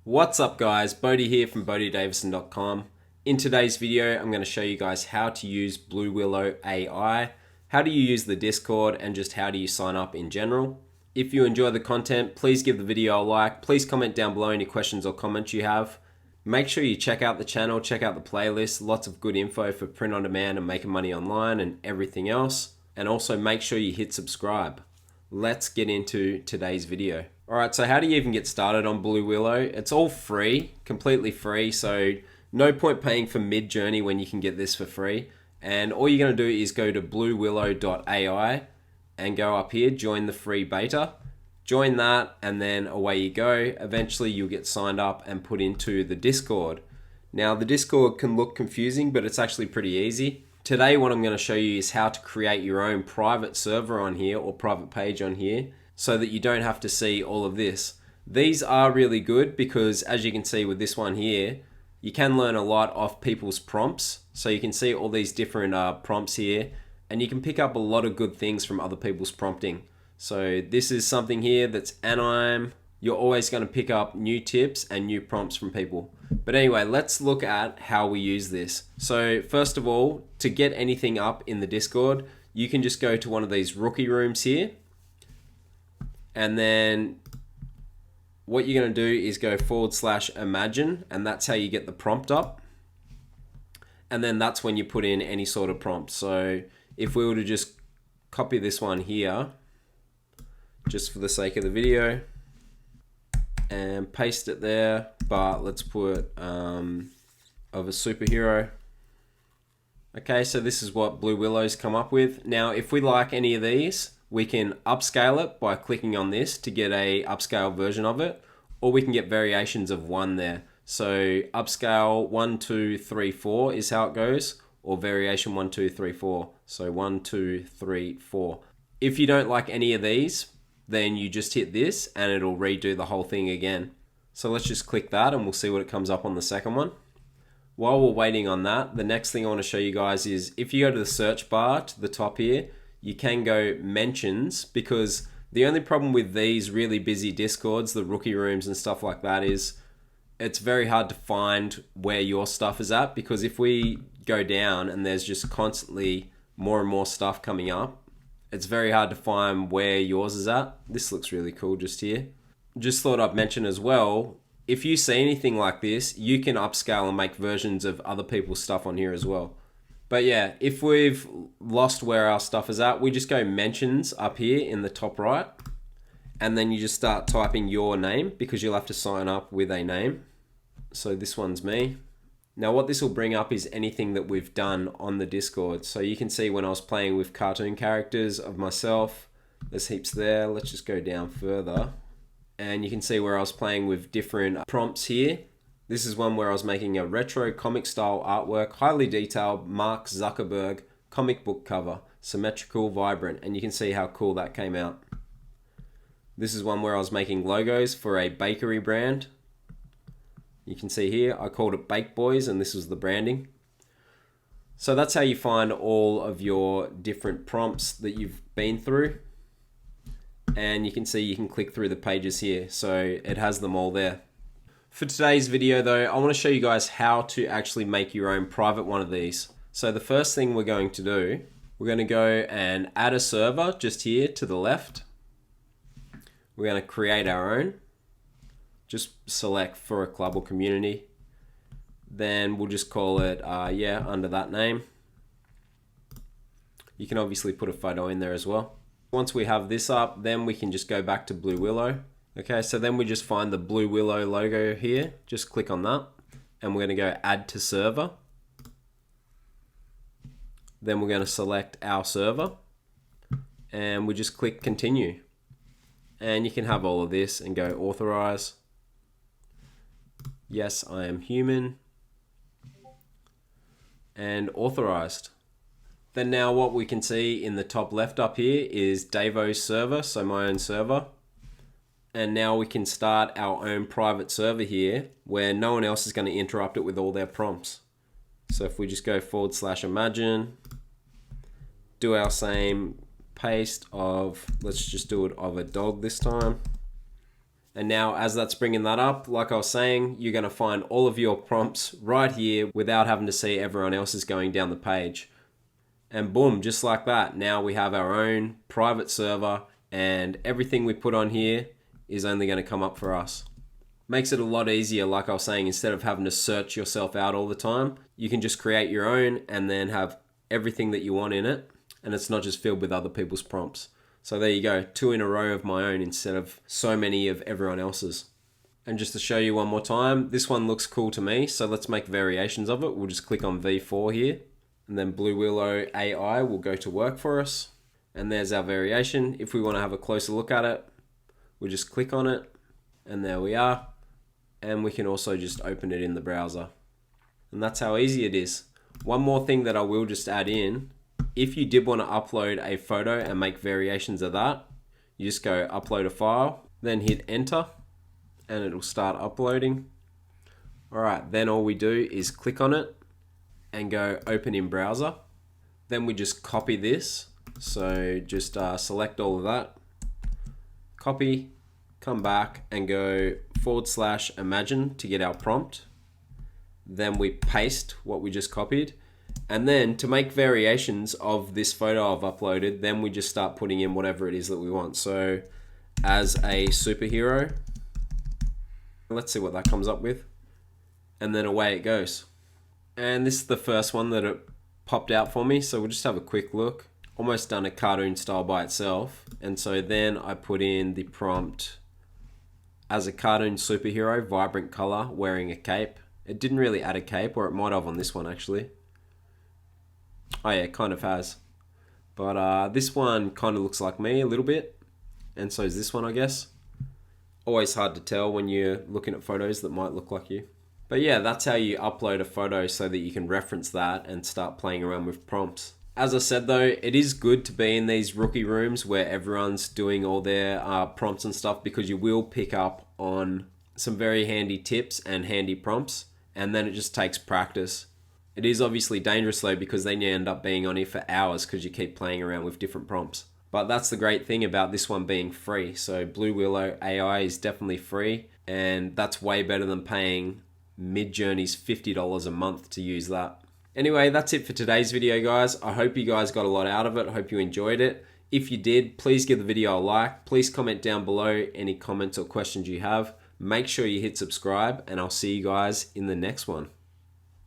What's up guys, Bodie here from BodieDavison.com. In today's video, I'm going to show you guys how to use Blue Willow AI, how do you use the Discord, and just how do you sign up in general. If you enjoy the content, please give the video a like, please comment down below any questions or comments you have. Make sure you check out the channel, check out the playlist, lots of good info for print on demand and making money online and everything else. And also make sure you hit subscribe. Let's get into today's video. Alright, so how do you even get started on Blue Willow? It's all free, completely free, so no point paying for mid-journey when you can get this for free. And all you're going to do is go to bluewillow.ai and go up here, join the free beta. Join that and then away you go. Eventually you'll get signed up and put into the Discord. Now the Discord can look confusing, but it's actually pretty easy. Today what I'm going to show you is how to create your own private server on here or private page on here so that you don't have to see all of this. These are really good because as you can see with this one here, you can learn a lot off people's prompts. So you can see all these different prompts here and you can pick up a lot of good things from other people's prompting. So this is something here that's anime. You're always going to pick up new tips and new prompts from people. But anyway, let's look at how we use this. So first of all, to get anything up in the Discord, you can just go to one of these rookie rooms here. And then what you're going to do is go /imagine, and that's how you get the prompt up. And then that's when you put in any sort of prompt. So if we were to just copy this one here, just for the sake of the video, and paste it there, but let's put of a superhero. Okay, so this is what Blue Willow's come up with. Now, if we like any of these, we can upscale it by clicking on this to get a upscale version of it, or we can get variations of one there. So upscale 1, 2, 3, 4 is how it goes, or variation 1, 2, 3, 4. So 1, 2, 3, 4. If you don't like any of these, then you just hit this and it'll redo the whole thing again. So let's just click that and we'll see what it comes up on the second one. While we're waiting on that, the next thing I want to show you guys is if you go to the search bar to the top here, you can go mentions, because the only problem with these really busy Discords, the rookie rooms and stuff like that, is it's very hard to find where your stuff is at, because if we go down and there's just constantly more and more stuff coming up, it's very hard to find where yours is at. This looks really cool just here. Just thought I'd mention as well, if you see anything like this, you can upscale and make versions of other people's stuff on here as well. But yeah, if we've lost where our stuff is at, we just go mentions up here in the top right, and then you just start typing your name, because you'll have to sign up with a name. So this one's me. Now what this will bring up is anything that we've done on the Discord. So you can see when I was playing with cartoon characters of myself, there's heaps there. Let's just go down further. And you can see where I was playing with different prompts here. This is one where I was making a retro comic style artwork, highly detailed Mark Zuckerberg comic book cover, symmetrical, vibrant, and you can see how cool that came out. This is one where I was making logos for a bakery brand. You can see here, I called it Bake Boys, and this was the branding. So that's how you find all of your different prompts that you've been through. And you can see you can click through the pages here, so it has them all there. For today's video though, I want to show you guys how to actually make your own private one of these. So the first thing we're going to do, we're going to go and add a server just here to the left. We're going to create our own. Just select for a club or community. Then we'll just call it, under that name. You can obviously put a photo in there as well. Once we have this up, then we can just go back to Blue Willow. Okay, so then we just find the Blue Willow logo here. Just click on that. And we're going to go add to server. Then we're going to select our server. And we just click continue. And you can have all of this and go authorize. Yes, I am human. And authorized. Then now what we can see in the top left up here is Davo's server, so my own server. And now we can start our own private server here where no one else is going to interrupt it with all their prompts. So if we just go /imagine, do our same paste of, let's just do it of a dog this time. And now as that's bringing that up, like I was saying, you're going to find all of your prompts right here without having to see everyone else's going down the page. And boom, just like that, now we have our own private server and everything we put on here is only going to come up for us. Makes it a lot easier, like I was saying, instead of having to search yourself out all the time, you can just create your own and then have everything that you want in it, and it's not just filled with other people's prompts. So there you go, 2 in a row of my own instead of so many of everyone else's. And just to show you one more time, this one looks cool to me, so let's make variations of it. We'll just click on V4 here, and then Blue Willow AI will go to work for us. And there's our variation. If we want to have a closer look at it, we'll just click on it, and there we are. And we can also just open it in the browser. And that's how easy it is. One more thing that I will just add in, if you did want to upload a photo and make variations of that, you just go upload a file, then hit enter, and it'll start uploading. All right, then all we do is click on it and go open in browser. Then we just copy this. So just select all of that, copy, come back and go /imagine to get our prompt. Then we paste what we just copied. And then to make variations of this photo I've uploaded, then we just start putting in whatever it is that we want. So as a superhero, let's see what that comes up with. And then away it goes. And this is the first one that it popped out for me. So we'll just have a quick look. Almost done a cartoon style by itself. And so then I put in the prompt as a cartoon superhero, vibrant color, wearing a cape. It didn't really add a cape, or it might have on this one actually. Oh yeah, it kind of has. But this one kind of looks like me a little bit. And so is this one, I guess. Always hard to tell when you're looking at photos that might look like you. But yeah, that's how you upload a photo so that you can reference that and start playing around with prompts. As I said though, it is good to be in these rookie rooms where everyone's doing all their prompts and stuff, because you will pick up on some very handy tips and handy prompts, and then it just takes practice. It is obviously dangerous though, because then you end up being on here for hours because you keep playing around with different prompts. But that's the great thing about this one being free. So Blue Willow AI is definitely free, and that's way better than paying Midjourney's $50 a month to use that. Anyway, that's it for today's video, guys. I hope you guys got a lot out of it. I hope you enjoyed it. If you did, please give the video a like. Please comment down below any comments or questions you have. Make sure you hit subscribe, and I'll see you guys in the next one.